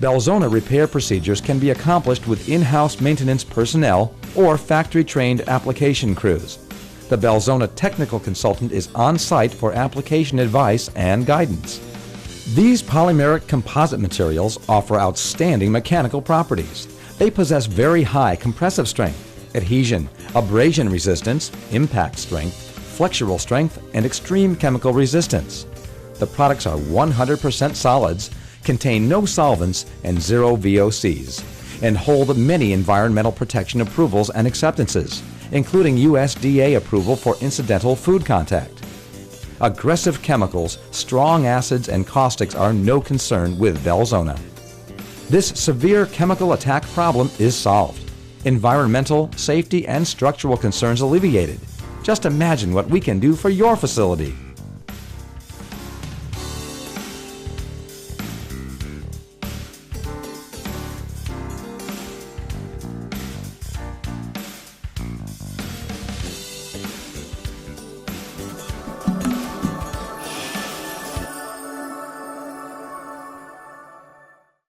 Belzona repair procedures can be accomplished with in-house maintenance personnel or factory-trained application crews. The Belzona technical consultant is on-site for application advice and guidance. These polymeric composite materials offer outstanding mechanical properties. They possess very high compressive strength, adhesion, abrasion resistance, impact strength, flexural strength, and extreme chemical resistance. The products are 100% solids, contain no solvents and zero VOCs, and hold many environmental protection approvals and acceptances, including USDA approval for incidental food contact. Aggressive chemicals, strong acids, and caustics are no concern with Belzona. This severe chemical attack problem is solved. Environmental, safety, and structural concerns alleviated. Just imagine what we can do for your facility.